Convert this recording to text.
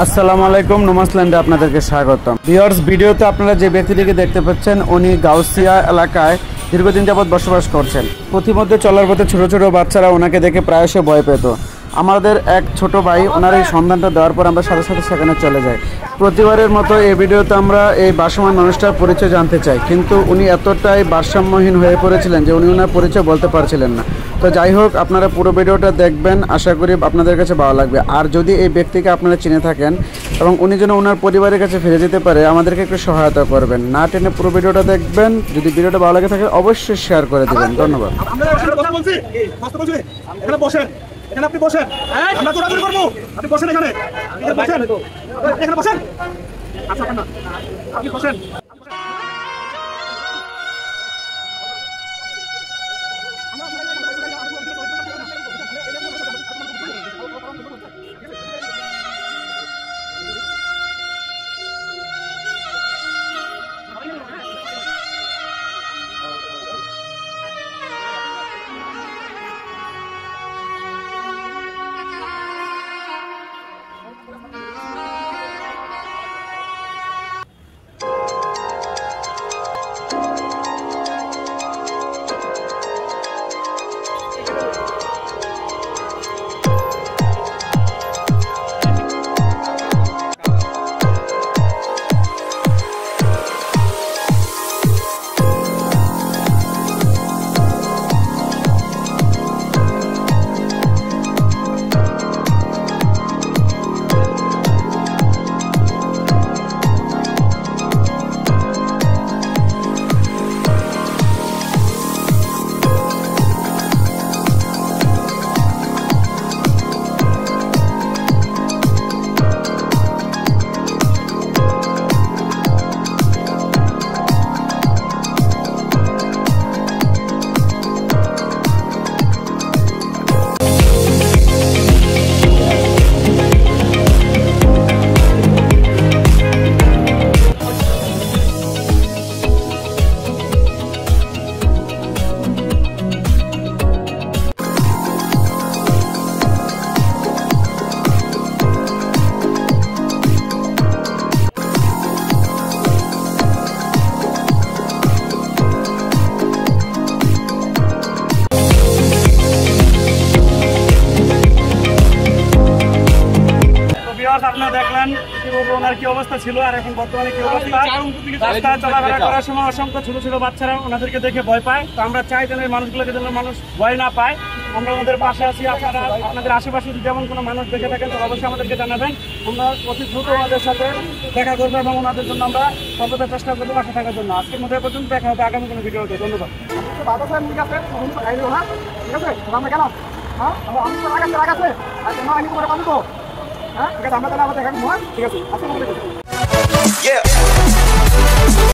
আসসালামু আলাইকুম, নোমাসল্যান্ডে আপনাদেরকে স্বাগতম। ভিউয়ার্স, ভিডিওতে আপনারা যে ব্যক্তিটিকে দেখতে পাচ্ছেন উনি গাউসিয়া এলাকায় দীর্ঘদিন যাবৎ বসবাস করছেন। পথিমধ্যে চলার পথে ছোট ছোট বাচ্চারা ওনাকে দেখে প্রায়শই ভয় পেত। আমাদের এক ছোট ভাই ওনার এই সন্ধানটা দেওয়ার পর আমরা সাথে সাথে সেখানে চলে যাই। প্রতিবারের মতো এই ভিডিওতে আমরা এই ভারসাম্য মানুষটার পরিচয় জানতে চাই, কিন্তু উনি এতটাই ভারসাম্যহীন হয়ে পড়েছিলেন যে উনি ওনার পরিচয় বলতে পারছিলেন না। তো যাই হোক, আপনারা পুরো ভিডিওটা দেখবেন, আশা করি আপনাদের কাছে ভালো লাগবে। আর যদি এই ব্যক্তিকে আপনারা চিনে থাকেন এবং উনি যেন ওনার পরিবারের কাছে ফিরে যেতে পারে, আমাদেরকে একটু সহায়তা করবেন। না টেনে পুরো ভিডিওটা দেখবেন। যদি ভিডিওটা ভালো লাগে থাকে অবশ্যই শেয়ার করে দেবেন। ধন্যবাদ। এখানে আপনি বসেন, আমরা দৌড়াদৌড়ি করবো, আপনি বসেন এখানে, বসেন এখানে বসেন। আচ্ছা আপনি বসেন। আপনারা দেখলেন ইতিপূর্বে ওনার কি অবস্থা ছিল আর এখন বর্তমানে কি অবস্থা। রাস্তায় চলাফেরা করার সময় অসংখ্য ছোট ছোট বাচ্চারা ওনাদেরকে দেখে ভয় পায়। তো আমরা চাই যেন এই মানুষগুলোকে যেন মানুষ ভয় না পায়। আমরা ওনাদের পাশে আছি। আপনারা আপনাদের আশেপাশে যেমন কোনো মানুষ দেখে থাকেন তো অবশ্যই আমাদেরকে জানাবেন। আমরা অতি দ্রুত ওনাদের সাথে দেখা করবো এবং ওনাদের জন্য আমরা সর্বদা চেষ্টা করবো পাশে থাকার জন্য। আজকের মধ্যে পর্যন্ত দেখা হবে আগামী কোনো ভিডিওতে। ধন্যবাদ। ঠিক আছে, আমরা তাহলে আবার দেখা করবো। ঠিক আছে,